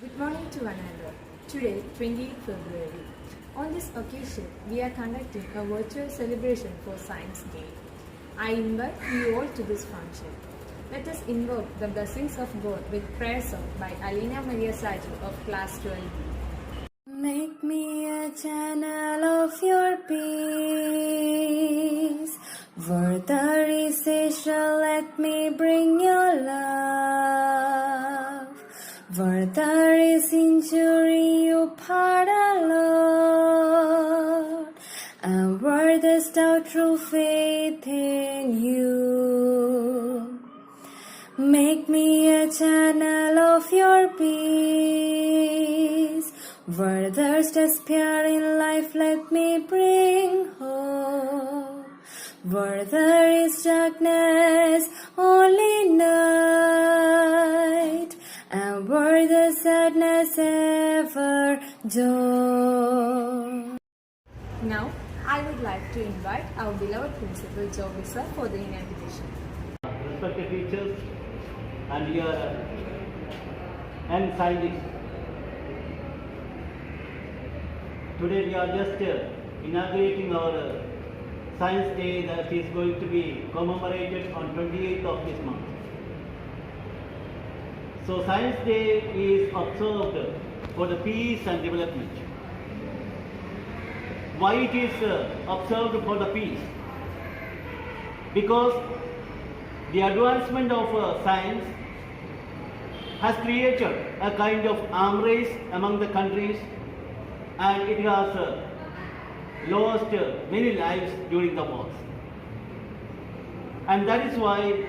Good morning to one another. Today, 28th February. On this occasion, we are conducting a virtual celebration for Science Day. I invite you all to this function. Let us invoke the blessings of God with prayer song by Alina Maria Saju of Class 12B. Make me a channel of your peace. Where there is shall let me bring your love. Where there is injury, you pardon, Lord. And where there's doubt, true faith in you. Make me a channel of your peace. Where there's despair in life, let me bring hope. Where there is darkness, only night. And where the sadness ever dawn. Now, I would like to invite our beloved Principal Joby sir for the invitation. Respected teachers and your young scientists, today we are just inaugurating our Science Day that is going to be commemorated on 28th of this month. So Science Day is observed for the peace and development. Why it is observed for the peace? Because the advancement of science has created a kind of arm race among the countries, and it has lost many lives during the wars. And that is why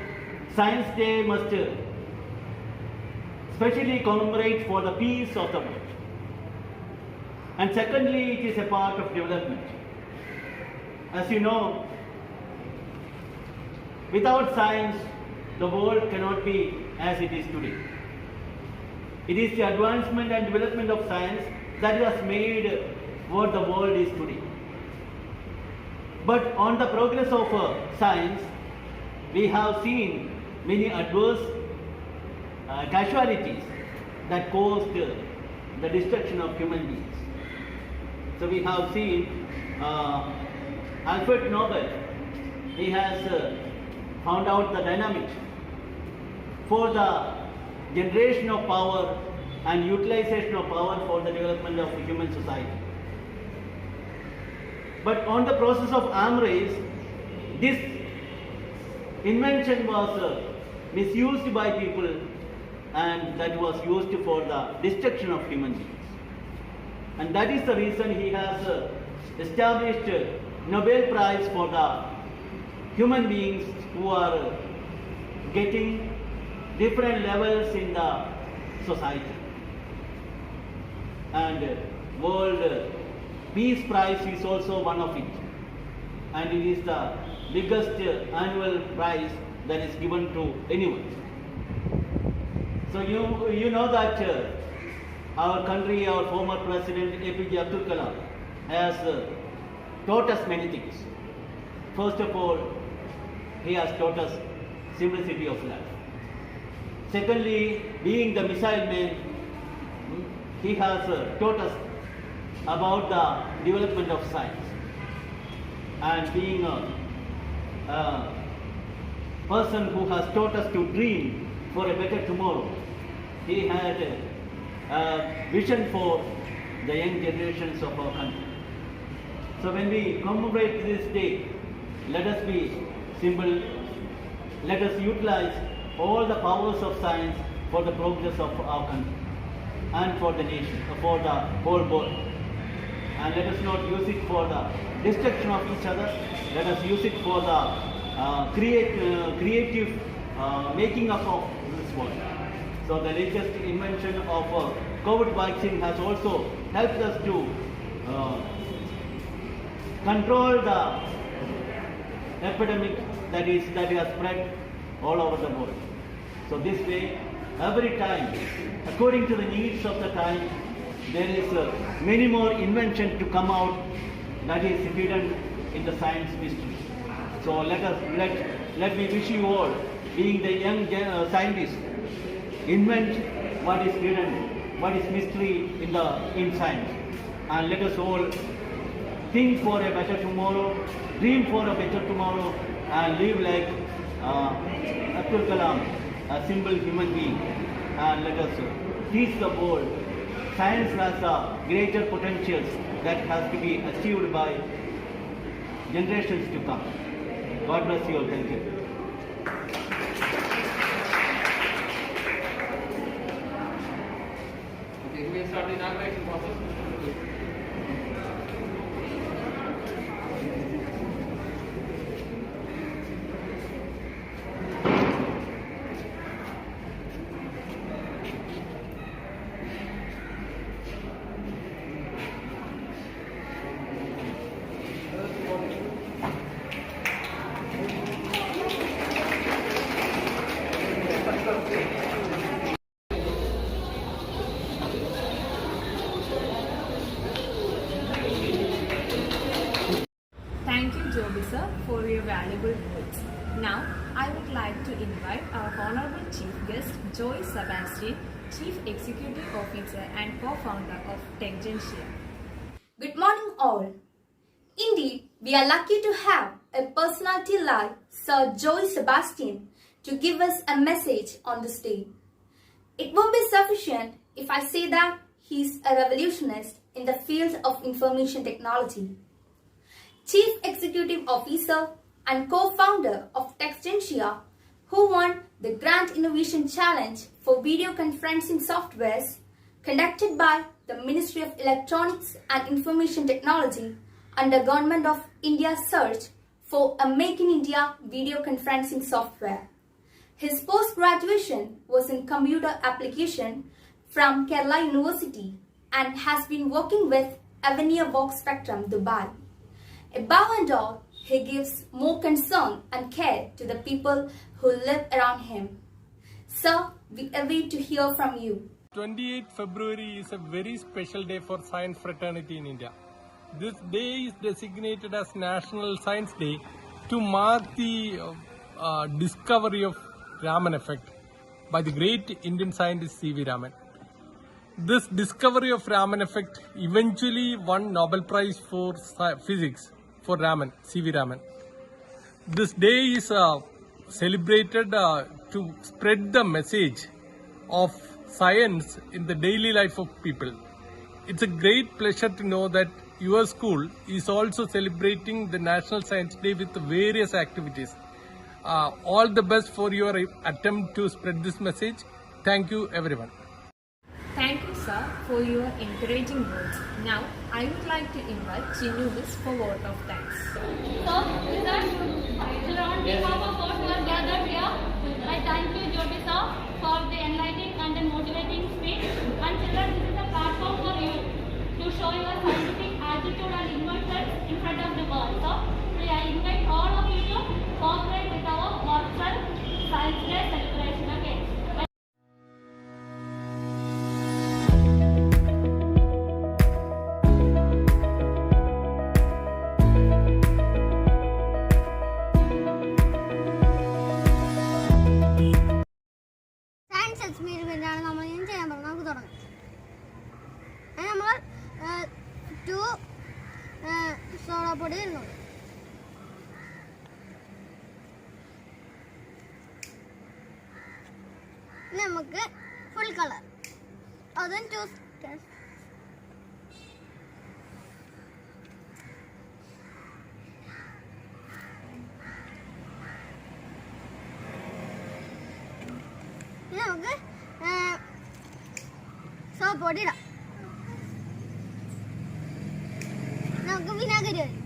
Science Day must specially commemorate for the peace of the world. And secondly, it is a part of development. As you know, without science, the world cannot be as it is today. It is the advancement and development of science that has made what the world is today. But on the progress of science, we have seen many adverse casualties that caused the destruction of human beings. So we have seen Alfred Nobel. He has found out the dynamics for the generation of power and utilization of power for the development of human society. But on the process of arm race, this invention was misused by people, and that was used for the destruction of human beings. And that is the reason he has established Nobel Prize for the human beings who are getting different levels in the society. And World Peace Prize is also one of it. And it is the biggest annual prize that is given to anyone. So you know that our country, our former President APJ Abdul Kalam has taught us many things. First of all, he has taught us simplicity of life. Secondly, being the missile man, he has taught us about the development of science. And being a person who has taught us to dream for a better tomorrow, he had a vision for the young generations of our country. So when we commemorate this day, let us be simple, let us utilize all the powers of science for the progress of our country and for the nation, for the whole world. And let us not use it for the destruction of each other, let us use it for the creative making up of this world. So the latest invention of COVID vaccine has also helped us to control the epidemic that has spread all over the world. So this way, every time, according to the needs of the time, there is many more invention to come out that is hidden in the science mystery. So let me wish you all, being the young scientists, invent what is hidden what is mystery in science. And let us all think for a better tomorrow, dream for a better tomorrow, and live like Abdul Kalam, a simple human being. And let us teach the world science has greater potentials that has to be achieved by generations to come. God bless you all. Thank you. Okay, we will start the inauguration process. Thank you, Joby sir, for your valuable words. Now, I would like to invite our Honorable Chief Guest, Joy Sebastian, Chief Executive Officer and co-founder of Tecgentia. Good morning, all. Indeed, we are lucky to have a personality like Sir Joy Sebastian to give us a message on this day. It won't be sufficient if I say that he's a revolutionist in the field of information technology. Chief Executive Officer and co-founder of Tecgentia, who won the Grand Innovation Challenge for video conferencing softwares conducted by the Ministry of Electronics and Information Technology under Government of India search for a Make in India video conferencing software. His post-graduation was in computer application from Kerala University and has been working with Avenir Vox Spectrum, Dubai. Above and all, he gives more concern and care to the people who live around him. Sir, we await to hear from you. 28th February is a very special day for science fraternity in India. This day is designated as National Science Day to mark the discovery of Raman effect by the great Indian scientist C.V. Raman. This discovery of Raman effect eventually won Nobel Prize for Physics for Raman, C.V. Raman. This day is celebrated to spread the message of science in the daily life of people. It's a great pleasure to know that your school is also celebrating the National Science Day with various activities. All the best for your attempt to spread this message. Thank you, everyone. Thank you, sir, for your encouraging words. Now, I would like to invite Chinubis for vote of thanks. So, on behalf of all who are gathered here, I thank you, Jyoti sir, for the enlightening and motivating speech. And children, this is a platform for you to show your scientific attitude and inventions in front of the world. So, I invite all of you to cooperate with our virtual Science Day celebration. Okay. Science എക്സ്പെരിമെൻ്റാണ് നമ്മൾ ഇനി ചെയ്യാൻ പോകുന്നത്. നമുക്ക് തുടങ്ങാം. അത് നമ്മൾ 2 സോഡാപ്പൊടി ഇടുന്നുണ്ട്. നമുക്ക് ഫുൾ കളർ അതും 2 നമുക്ക് സോപ്പ് പൊടി ഇടാം. നമുക്ക് വിനാഗിരി ഇടാം.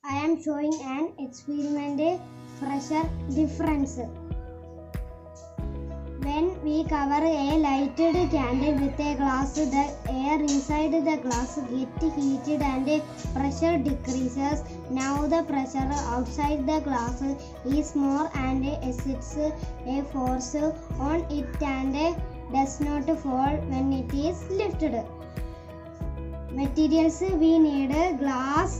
I am showing an experiment pressure difference. When we cover a lighted candle with a glass, the air air inside the glass gets heated and pressure decreases. Now the pressure outside the glass is more and exerts a force on it and does not fall when it is lifted. Materials we need: glass,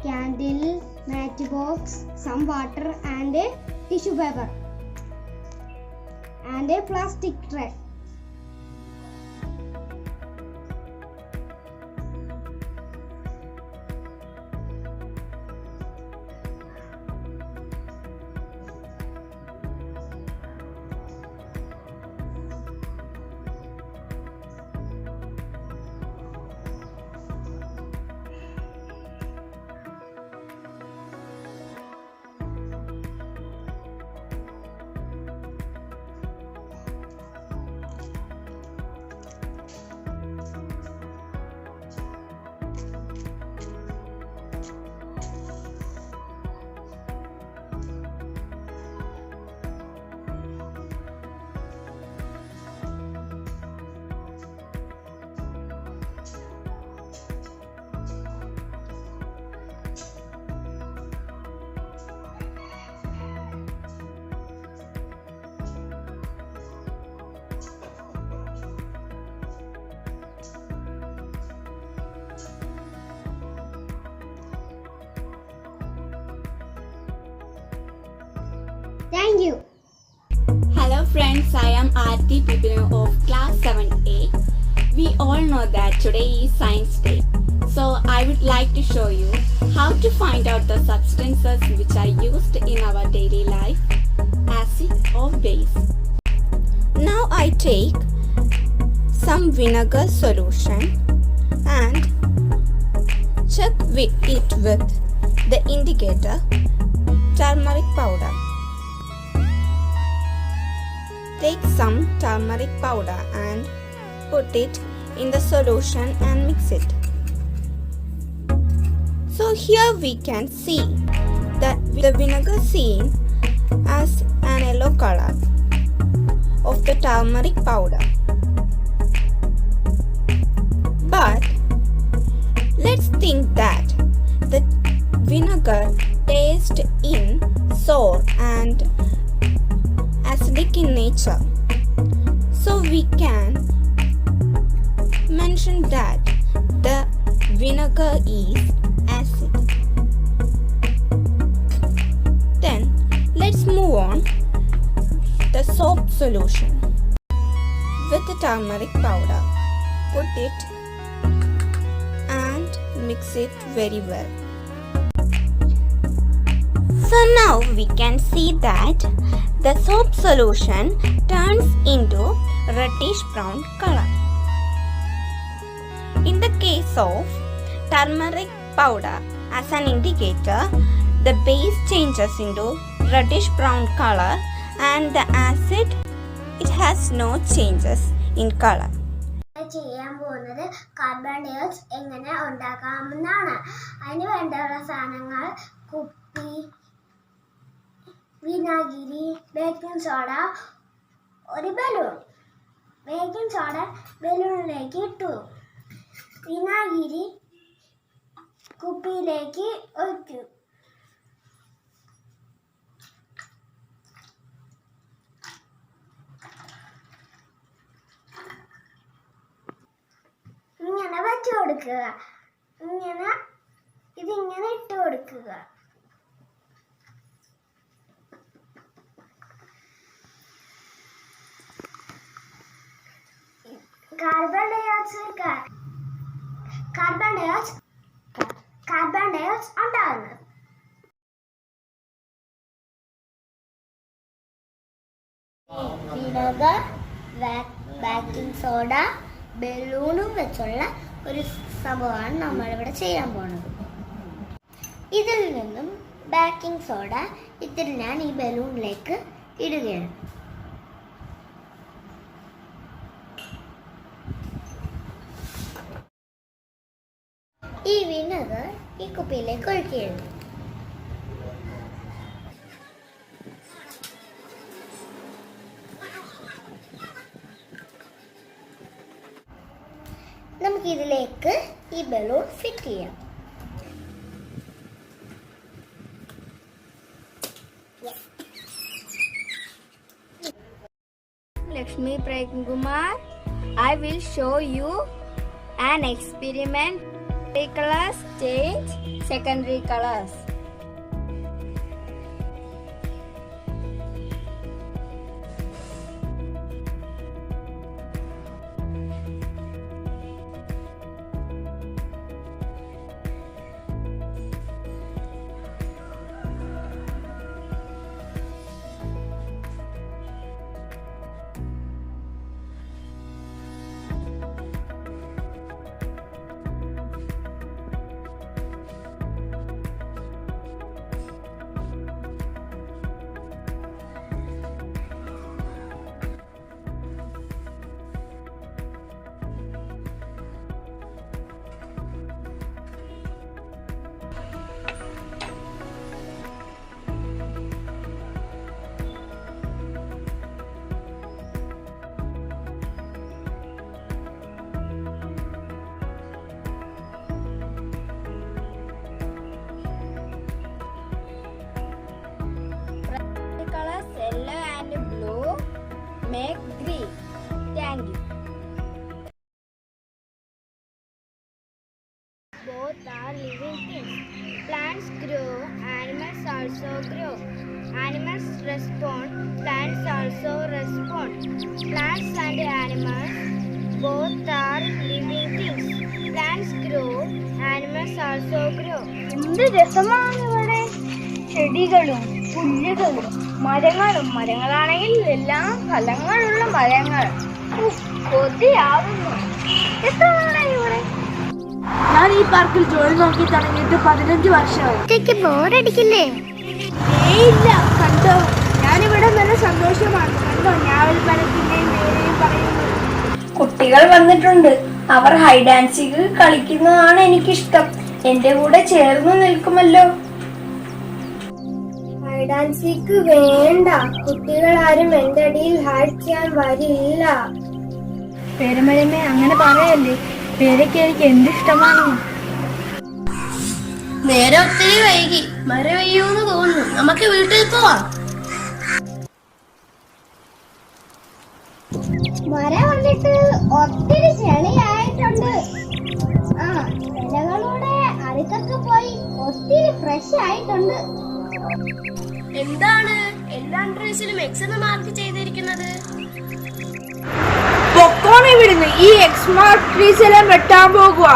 candle, matchbox, some water and tissue paper and a plastic tray. Thank you. Hello friends, I am Aarti Pipino of class 7A. We all know that today is Science Day. So I would like to show you how to find out the substances which are used in our daily life, acid or base. Now I take some vinegar solution and check it with the indicator turmeric powder. Take some turmeric powder and put it in the solution and mix it. So here we can see that the vinegar seen as an yellow color of the turmeric powder. But let's think that the vinegar tastes in sour and acidic in nature. So we can mention that the vinegar is acid. Then let's move on the soap solution. With the turmeric powder, put it and mix it very well. So now we can see that the soap solution turns into reddish brown color. In the case of turmeric powder as an indicator, the base changes into reddish brown color and the acid, it has no changes in color. ചെയ്യാൻ പോകുന്നത് carbon dioxide എങ്ങനെ ഉണ്ടാക്കാമെന്നാണ്. അതിന് വേണ്ടിയുള്ള സാധനങ്ങൾ കുപ്പി, വിനാഗിരി, baking soda, ഒരു balloon. Baking soda ബലൂണിലേക്ക് ഇട്ടു, വിനാഗിരി കുപ്പിയിലേക്ക് ഒഴിച്ചു. ഇങ്ങനെ വച്ചു കൊടുക്കുക, ഇതിങ്ങനെ ഇട്ട് കൊടുക്കുക. കാർബൺ ഡയോക്സൈഡ് ഉണ്ടാകുന്നത്. വിനെഗർ, ബേക്കിംഗ് സോഡ, ബലൂണും വെച്ചുള്ള ഒരു സംഭവമാണ് നമ്മളിവിടെ ചെയ്യാൻ പോകുന്നത്. ഇതിൽ നിന്നും ബേക്കിംഗ് സോഡ ഇത്തിരി ഞാൻ ഈ ബലൂണിലേക്ക് ഇടുകയാണ്. ഈ വിനെഗർ ഈ കുപ്പിയിലേക്ക് ഒഴിക്കുകയാണ്. നമുക്കിതിലേക്ക് ഈ ബലൂൺ ഫിറ്റ് ചെയ്യാം. Lakshmi Kumar, I will show you an experiment. Primary colors change secondary colors. Colors yellow and blue make green. Thank you. Both are living things. Plants grow, animals also grow. Animals respond, plants also respond. Plants and animals both are living things. Plants grow, animals also grow. എന്ത് രസമാണ് ഇവിടെ, ചെടികളും പുല്ലുകളും മരങ്ങളും. മരങ്ങളാണെങ്കിൽ എല്ലാം ഫലങ്ങളുള്ള മരങ്ങൾ. കൊതിയാവുന്നു. എത്രയാണ് ഇവിടെ? ഞാൻ ഈ പാർക്കിൽ ജോലി നോക്കി തുടങ്ങിയിട്ട് 15 വർഷമായി. ബോറടിക്കില്ലേ? ഇല്ല, കണ്ടോ, ഞാനിവിടെ നല്ല സന്തോഷമാണ്. കണ്ടോ, ഞാവൽ പഴത്തിന്റെയും നേരെയും പറയുന്നു. കുട്ടികൾ വന്നിട്ടുണ്ട്. അവർ ഹൈഡ് ആൻഡ് സീക്ക് കളിക്കുന്നതാണ് എനിക്കിഷ്ടം. എന്റെ കൂടെ ചേർന്ന് നിൽക്കുമല്ലോ. ഹൈഡ് ആൻഡ് സീക്ക് വേണ്ട. കുട്ടികൾ ആരും എന്റെ അടിയിൽ ഹൈഡ് ചെയ്യാൻ വരില്ല. പേരമരമേ, അങ്ങനെ പറയല്ലേ. പേരയ്ക്ക് എനിക്ക് എന്തിഷ്ടമാണ്. നേരെ ഒത്തിരി വൈകി. മഴ പെയ്യൂന്ന് തോന്നുന്നു. നമുക്ക് വീട്ടിൽ പോവാം. മഴ വന്നിട്ട് ഒത്തിരി ചെളിയായിട്ടുണ്ട്. ഇലകളുടെ അഴുക്കൊക്കെ പോയി ഒത്തിരി ഫ്രഷ് ആയിട്ടുണ്ട്. എന്താണ് എല്ലാ ഡ്രസ്സിലും എക്സ് എന്ന് മാർക്ക് ചെയ്തിരിക്കുന്നത്? പൊക്കോണെ വിടുന്നു. ഈ എക്സ്മാർട്ട് ട്രീസ് എല്ലാം വെട്ടാൻ പോകുക.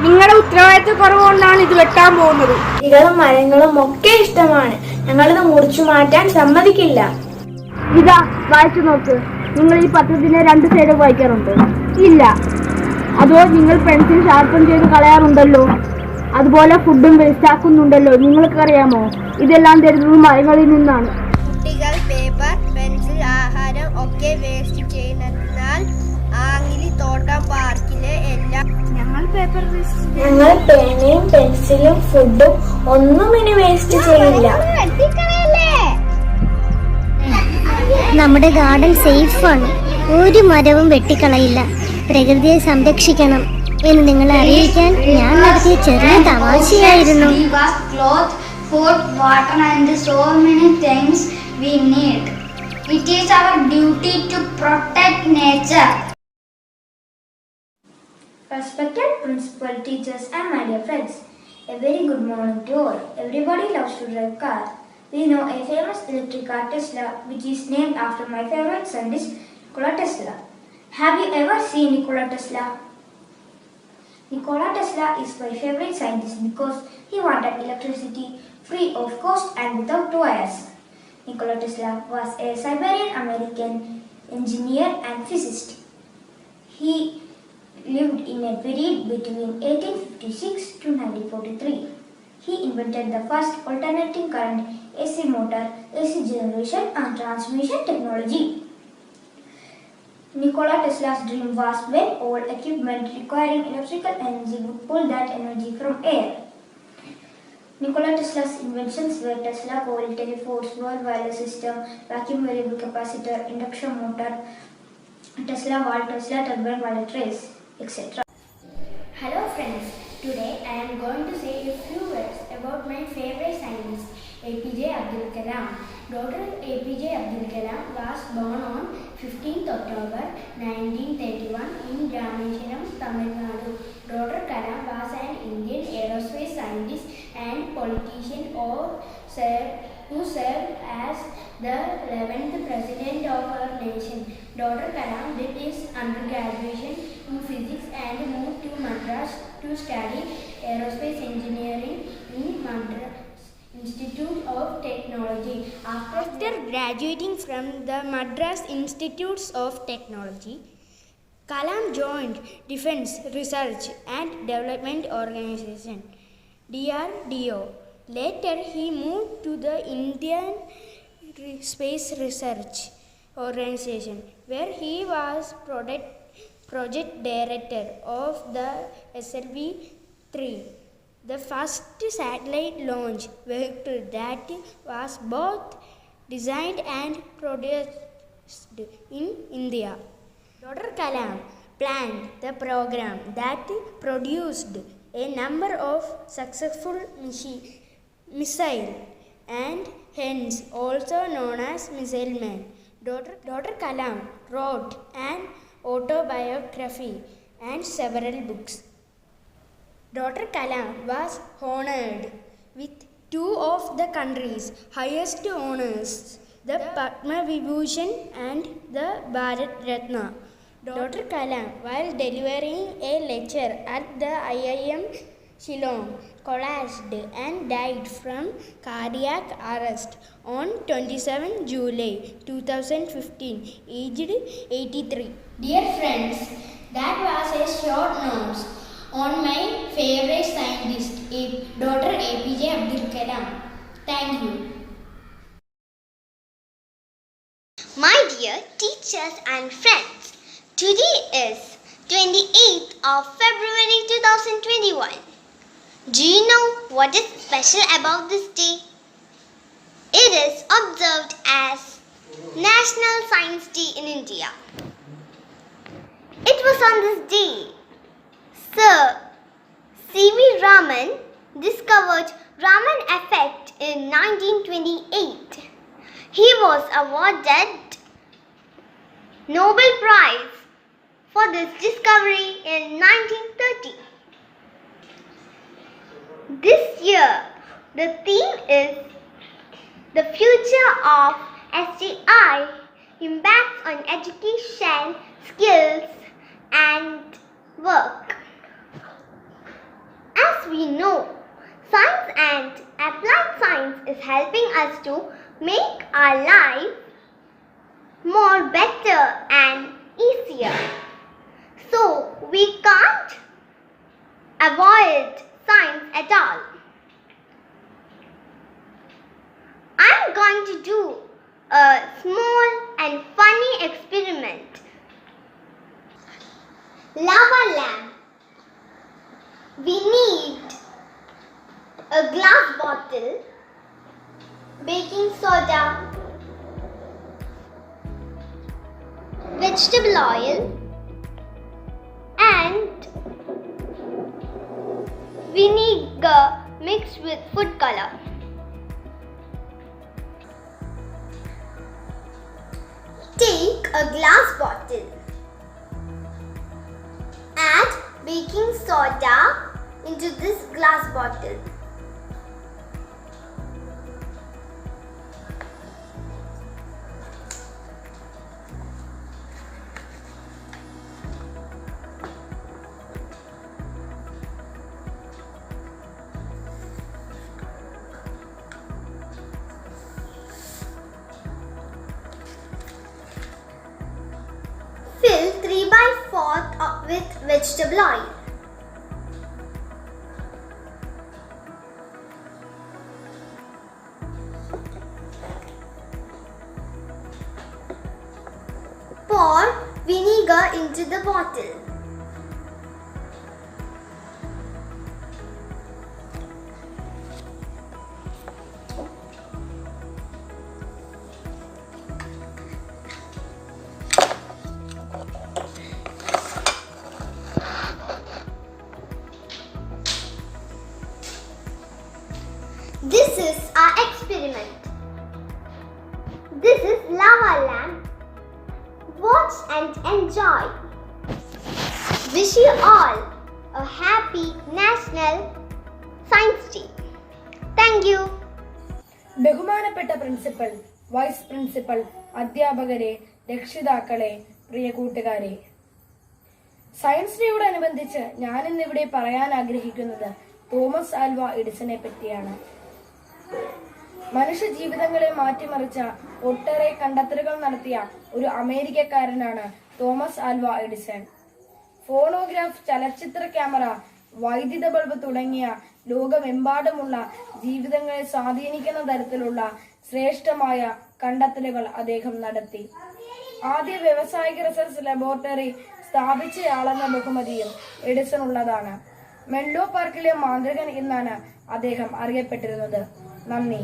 നിങ്ങളുടെ ഉത്തരവാദിത്ത കുറവുകൊണ്ടാണ് ഇത് വെട്ടാൻ പോകുന്നത്. ചെടികളും മരങ്ങളും ഒക്കെ ഇഷ്ടമാണ്. ഞങ്ങളിത് മുറിച്ചു മാറ്റാൻ സമ്മതിക്കില്ല. ഇതാ, വായിച്ചു നോക്ക്. നിങ്ങൾ ഈ പത്രത്തിന്റെ 2 സൈഡ് വായിക്കാറുണ്ട്? ഇല്ല. അതോ നിങ്ങൾ പെൻസിൽ ഷാർപ്പൺ ചെയ്ത് കളയാറുണ്ടല്ലോ. അതുപോലെ ഫുഡും വേസ്റ്റ് ആക്കുന്നുണ്ടല്ലോ. നിങ്ങൾക്കറിയാമോ, ഇതെല്ലാം തരുന്നത് മരങ്ങളിൽ നിന്നാണ്. കുട്ടികൾ പേപ്പർ, പെൻസിൽ, ആഹാരം ഒക്കെ വേസ്റ്റ് ചെയ്യുന്നതിനാൽ ആങ്ങിലി തോട്ടം പാർക്കിലെ എല്ലാം ഞങ്ങൾ പേനയും പെൻസിലും ഫുഡും ഒന്നും ഇനി വേസ്റ്റ് ചെയ്യില്ല. നമ്മുടെ ഗാർഡൻ സേഫാണ്. ഒരു മരവും വെട്ടിക്കളയില്ല. പ്രകൃതിയെ സംരക്ഷിക്കണം എന്ന് നിങ്ങളെ അറിയിക്കാൻ ഞാൻ നടത്തിയ ചെറിയ തമാശയായിരുന്നു. Food, water and so many things we need. It is our duty to protect nature. Respected principal, teachers and my dear friends, a very good morning to all. Everybody loves to drive car. We know a famous electric car Tesla, which is named after my favorite scientist Nikola Tesla. Have you ever seen Nikola Tesla? Nikola Tesla is my favorite scientist because he wanted electricity free of cost and without wires. Nikola Tesla was a Siberian American engineer and physicist. He lived in a period between 1856 to 1943. He invented the first alternating current AC motor, AC generation and transmission technology. Nikola Tesla's dream was when all equipment requiring electrical energy would pull that energy from air. Nikola Tesla's inventions were Tesla coil, telephones, world wireless system, vacuum variable capacitor, induction motor, Tesla valve, Tesla turbine, pilot race, etc. Hello friends, today I am going to say a few words about my favorite scientist, APJ Abdul Kalam. Dr. APJ Abdul Kalam was born on 15th October 1931 in Rameswaram, Tamil Nadu. Dr. Kalam was an Indian aerospace scientist and politician who served as the 11th President of our nation. Dr. Kalam did his undergraduation in physics and moved to Madras to study aerospace engineering in Madras Institute of Technology. After graduating from the Madras Institutes of Technology, Kalam joined Defence Research and Development Organization (DRDO). Later, he moved to the Indian Space Research Organization, where he was project director of the SLV-3, the first satellite launch vehicle that was both designed and produced in India. Dr. Kalam planned the program that produced a number of successful missiles and hence also known as Missile Man. Dr. Kalam wrote an autobiography and several books. Dr. Kalam was honored with two of the country's highest honors, the Padma Vibhushan and the Bharat Ratna. Dr. Kalam, while delivering a lecture at the IIM Shillong, collapsed and died from cardiac arrest on 27 July 2015, aged 83. Dear friends, that was a short note on my favorite scientist, Dr. APJ Abdul Kalam. Thank you. My dear teachers and friends, today is 28th of February 2021. Do you know what is special about this day? It is observed as National Science Day in India. It was on this day Sir C.V. Raman discovered Raman effect in 1928. He was awarded Nobel Prize for this discovery in 1930. This year, the theme is the future of STI impacts on education, skills and work. As we know, science and applied science is helping us to make our life more better and easier. So we can't avoid science at all. I'm going to do a small and funny experiment. Lava lamp. We need a glass bottle, baking soda, vegetable oil and vinegar mixed with food color. Take a glass bottle. Add baking soda into this glass bottle. Fill 3/4 with vegetable oil. Pour vinegar into the bottle. This is our experiment. This is lava lamp. Watch and enjoy. Wish you all a happy National Science Day. Thank you. ബഹുമാനപ്പെട്ട principal, vice principal, അധ്യാപകരെ, രക്ഷിതാക്കളെ, പ്രിയ കൂട്ടുകാരെ, science ഡേയോടനുബന്ധിച്ച് ഞാനിന്നിവിടെ പറയാൻ ആഗ്രഹിക്കുന്നത് Thomas Alva എഡിസനെ പറ്റിയാണ്. മനുഷ്യ ജീവിതങ്ങളെ മാറ്റിമറിച്ച ഒട്ടേറെ കണ്ടെത്തലുകൾ നടത്തിയ ഒരു അമേരിക്കക്കാരനാണ് തോമസ് ആൽവ എഡിസൺ. ഫോണോഗ്രാഫ്, ചലച്ചിത്ര ക്യാമറ, വൈദ്യുത ബൾബ് തുടങ്ങിയ ലോകമെമ്പാടുമുള്ള ജീവിതങ്ങളെ സ്വാധീനിക്കുന്ന തരത്തിലുള്ള ശ്രേഷ്ഠമായ കണ്ടെത്തലുകൾ അദ്ദേഹം നടത്തി. ആദ്യ വ്യാവസായിക റിസർച്ച് ലബോറട്ടറി സ്ഥാപിച്ചയാളെന്ന ബഹുമതിയും എഡിസണുള്ളതാണ്. മെൻലോ പാർക്കിലെ മാന്ത്രികൻ എന്നാണ് അദ്ദേഹം അറിയപ്പെട്ടിരുന്നത്. നന്ദി.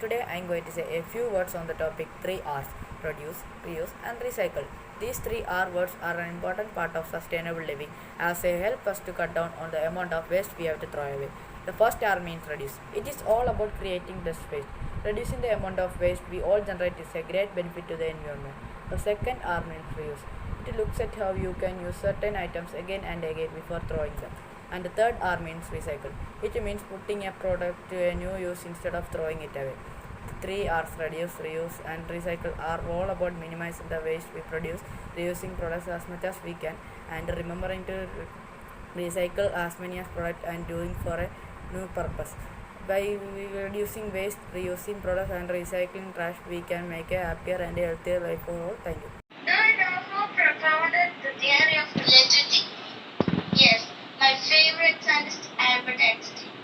Today I am going to say a few words on the topic 3 R's: produce, reuse and recycle. These 3 R words are an important part of sustainable living as they help us to cut down on the amount of waste we have to throw away. The first R means reduce. It is all about creating less waste. Reducing the amount of waste we all generate is a great benefit to the environment. The second R means reuse. It looks at how you can use certain items again and again before throwing them. And the third R means recycle. It means putting a product to a new use instead of throwing it away. The 3 R's, reduce, reuse and recycle, are all about minimizing the waste we produce, reusing products as much as we can, and remembering to recycle as many as products and doing for a new purpose. By reducing waste, reusing products and recycling trash, we can make a happier and healthier life for all. Thank you. Do you know who propounded the theory of relativity? Yes, my favorite scientist, Albert Einstein.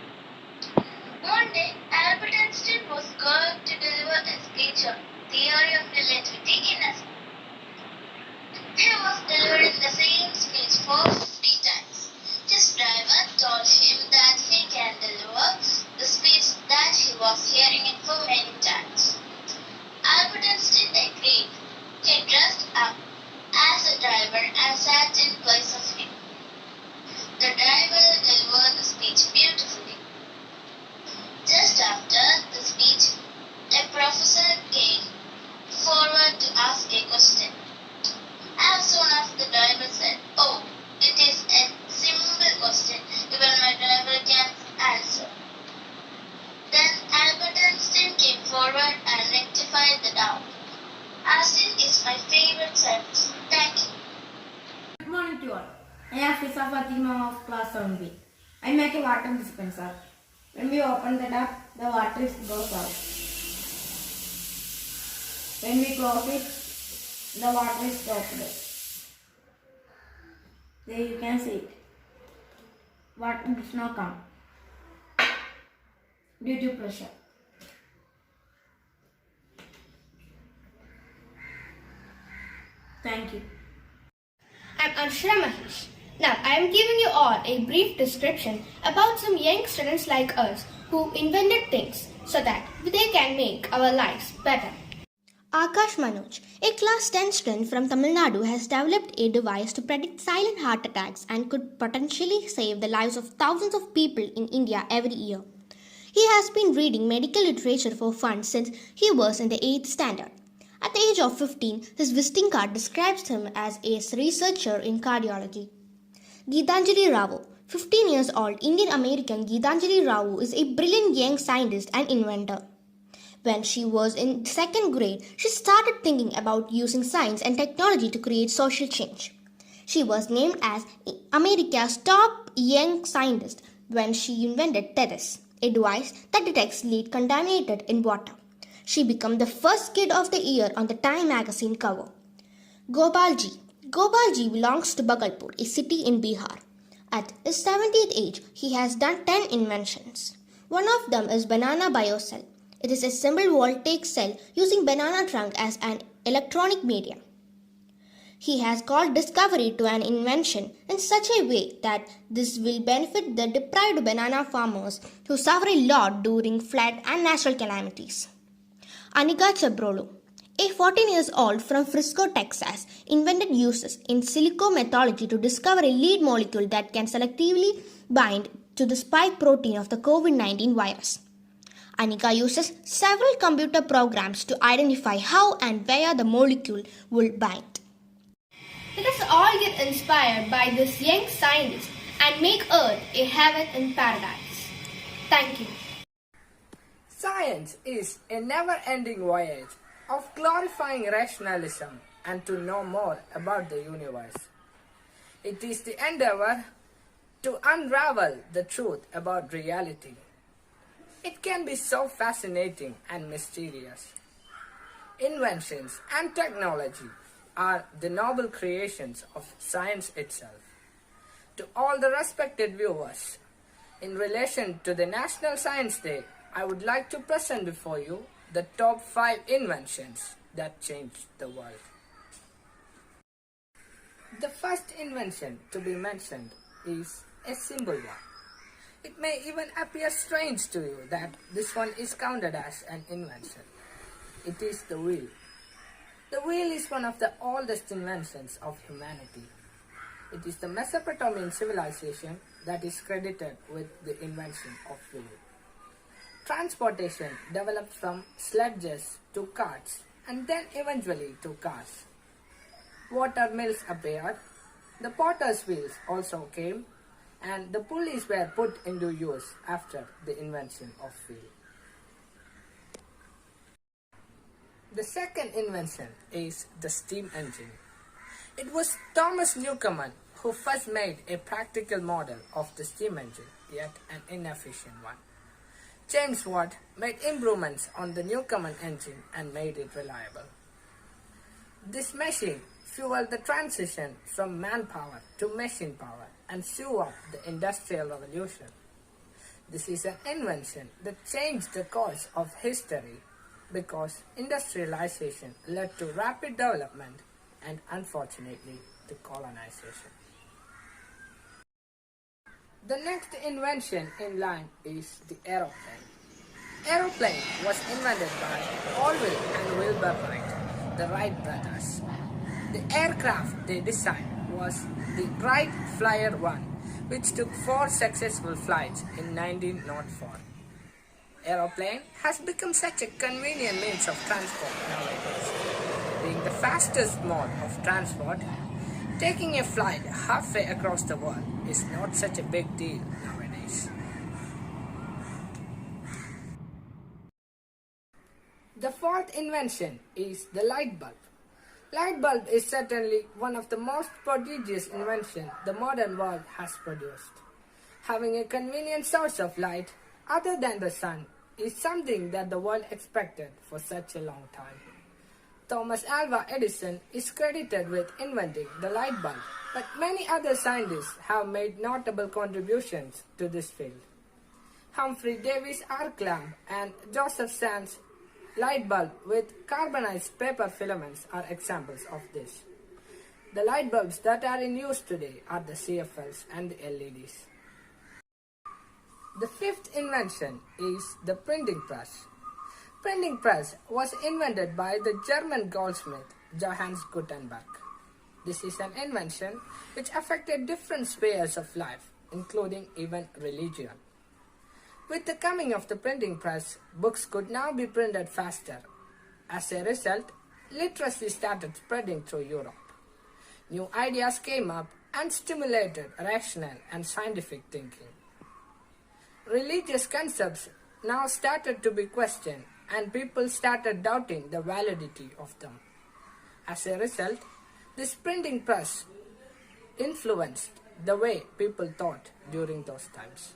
One day, Albert Einstein was going to deliver a speech on theory of relativity in a school. He was delivering the same speech for 50 times. His driver told him that he can deliver the speech that he was hearing it for many times. Albert Einstein agreed. He dressed up as a driver and sat in place of him. The driver delivered the speech beautifully. Just after the speech, a professor came forward to ask a question. As soon as the driver said, "Oh, it is a simple question, even my driver can answer," then Albert Einstein came forward and rectified the doubt. Einstein is my favorite scientist. Thank you. Good morning to all. I am Fisa Fatima of class 7B. I make a water dispenser. When we open the tap, the water goes out. When we close it, the water is stopped. There you can see it. Water does not come due to pressure. Thank you. I'm Arshra Mahesh. Now, I am giving you all a brief description about some young students like us who invented things so that they can make our lives better. Akash Manoj, a class 10 student from Tamil Nadu, has developed a device to predict silent heart attacks and could potentially save the lives of thousands of people in India every year. He has been reading medical literature for fun since he was in the 8th standard. At the age of 15, his visiting card describes him as a researcher in cardiology. Geetanjali Rao, 15 years old Indian American Geetanjali Rao, is a brilliant young scientist and inventor. When she was in 2nd grade, she started thinking about using science and technology to create social change. She was named as America's top young scientist when she invented TERRACE, a device that detects lead contaminated in water. She became the first kid of the year on the Time magazine cover. Gopalji belongs to Bhagalpur, a city in Bihar. At his 70th age, he has done 10 inventions. One of them is banana biocell. It is a simple voltaic cell using banana trunk as an electronic medium. He has called discovery to an invention in such a way that this will benefit the deprived banana farmers who suffer a lot during flood and natural calamities. Anika Chabrolu, a 14 years old from Frisco, Texas, invented uses in silico methodology to discover a lead molecule that can selectively bind to the spike protein of the COVID-19 virus. Anika uses several computer programs to identify how and where the molecule will bind. Let us all get inspired by this young scientist and make Earth a heaven in paradise. Thank you. Science is a never-ending voyage of glorifying rationalism and to know more about the universe. It is the endeavor to unravel the truth about reality. It can be so fascinating and mysterious. Inventions and technology are the noble creations of science itself. To all the respected viewers, in relation to the National Science Day, I would like to present before you the top 5 inventions that changed the world. The first invention to be mentioned is a simple one. It may even appear strange to you that this one is counted as an invention. It is the wheel. The wheel is one of the oldest inventions of humanity. It is the Mesopotamian civilization that is credited with the invention of wheel. Transportation developed from sledges to carts and then eventually to cars. Water mills appeared, the potter's wheels also came, and the pulleys were put into use after the invention of wheel. The second invention is the steam engine. It was Thomas Newcomen who first made a practical model of the steam engine, yet an inefficient one. James Watt made improvements on the Newcomen engine and made it reliable. This machine fueled the transition from manpower to machine power and fueled up the Industrial Revolution. This is an invention that changed the course of history because industrialization led to rapid development and unfortunately to colonization. The next invention in line is the aeroplane. Aeroplane was invented by Orville and Wilbur Wright, the Wright brothers. The aircraft they designed was the Wright Flyer 1, which took 4 successful flights in 1904. Aeroplane has become such a convenient means of transport nowadays. Being the fastest mode of transport, taking a flight halfway across the world is not such a big deal nowadays. The fourth invention is the light bulb. Light bulb is certainly one of the most prodigious inventions the modern world has produced. Having a convenient source of light other than the sun is something that the world expected for such a long time. Thomas Alva Edison is credited with inventing the light bulb, but many other scientists have made notable contributions to this field. Humphrey Davy's arc lamp and Joseph Sands' light bulb with carbonized paper filaments are examples of this. The light bulbs that are in use today are the CFLs and the LEDs. The fifth invention is the printing press. Printing press was invented by the German goldsmith Johannes Gutenberg. This is an invention which affected different spheres of life, including even religion. With the coming of the printing press, books could now be printed faster. As a result, literacy started spreading through Europe. New ideas came up and stimulated rational and scientific thinking. Religious concepts now started to be questioned and people started doubting the validity of them. As a result, this printing press influenced the way people thought during those times.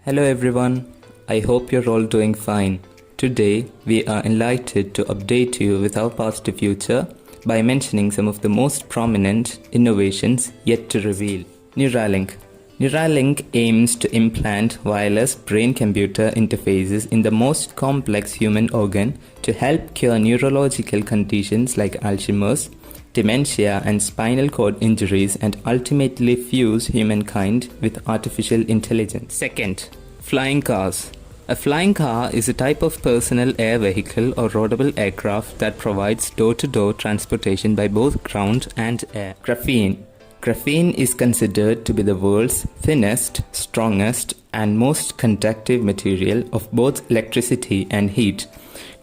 Hello everyone, I hope you're all doing fine. Today, we are enlightened to update you with our past to future by mentioning some of the most prominent innovations yet to reveal. Neuralink. Neuralink aims to implant wireless brain-computer interfaces in the most complex human organ to help cure neurological conditions like Alzheimer's, dementia and spinal cord injuries and ultimately fuse humankind with artificial intelligence. Second, flying cars. A flying car is a type of personal air vehicle or roadable aircraft that provides door-to-door transportation by both ground and air. Graphene. Graphene is considered to be the world's thinnest, strongest, and most conductive material of both electricity and heat.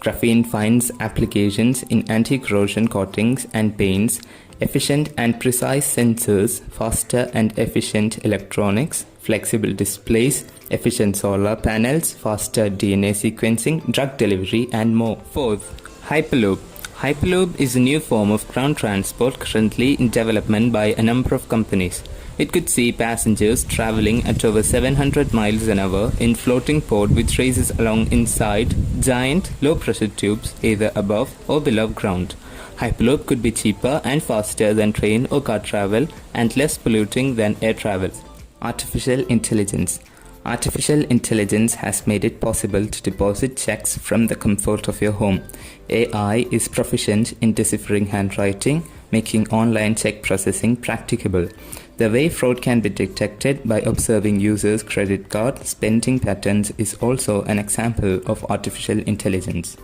Graphene finds applications in anti-corrosion coatings and paints, efficient and precise sensors, faster and efficient electronics, flexible displays, efficient solar panels, faster DNA sequencing, drug delivery, and more. Fourth, Hyperloop. Hyperloop is a new form of ground transport currently in development by a number of companies. It could see passengers traveling at over 700 miles an hour in floating pod which races along inside giant low-pressure tubes either above or below ground. Hyperloop could be cheaper and faster than train or car travel and less polluting than air travel. Artificial intelligence. Artificial intelligence has made it possible to deposit checks from the comfort of your home. AI is proficient in deciphering handwriting, making online check processing practicable. The way fraud can be detected by observing users' credit card spending patterns is also an example of artificial intelligence.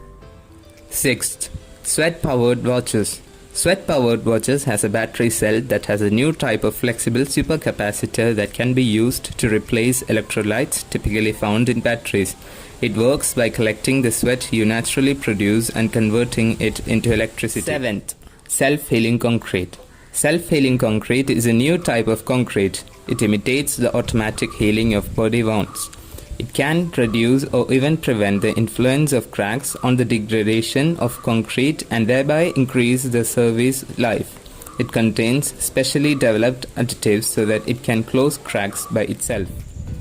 Sixth, sweat-powered watches. Sweat-powered watches has a battery cell that has a new type of flexible supercapacitor that can be used to replace electrolytes typically found in batteries. It works by collecting the sweat you naturally produce and converting it into electricity. Seventh, self-healing concrete. Self-healing concrete is a new type of concrete. It imitates the automatic healing of body wounds. It can reduce or even prevent the influence of cracks on the degradation of concrete and thereby increase the service life. It contains specially developed additives so that it can close cracks by itself.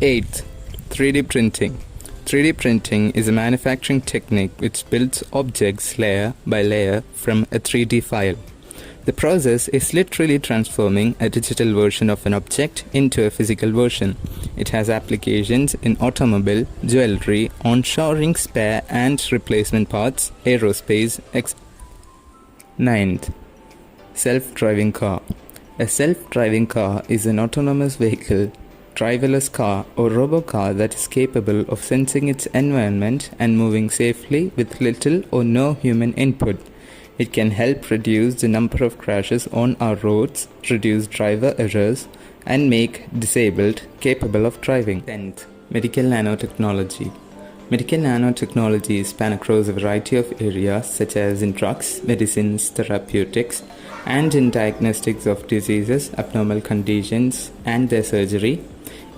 8th, 3D printing. 3D printing is a manufacturing technique which builds objects layer by layer from a 3D file. The process is literally transforming a digital version of an object into a physical version. It has applications in automobile, jewelry, onshoring spare and replacement parts, aerospace, etc. 9th, self-driving car. A self-driving car is an autonomous vehicle, driverless car or robo-car that is capable of sensing its environment and moving safely with little or no human input. It can help reduce the number of crashes on our roads, reduce driver errors, and make disabled capable of driving. 10th, medical nanotechnology. Medical nanotechnology span across a variety of areas such as in drugs, medicines, therapeutics, and in diagnostics of diseases, abnormal conditions, and their surgery,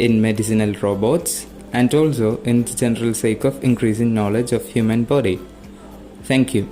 in medicinal robots, and also in the general sake of increasing knowledge of human body. Thank you.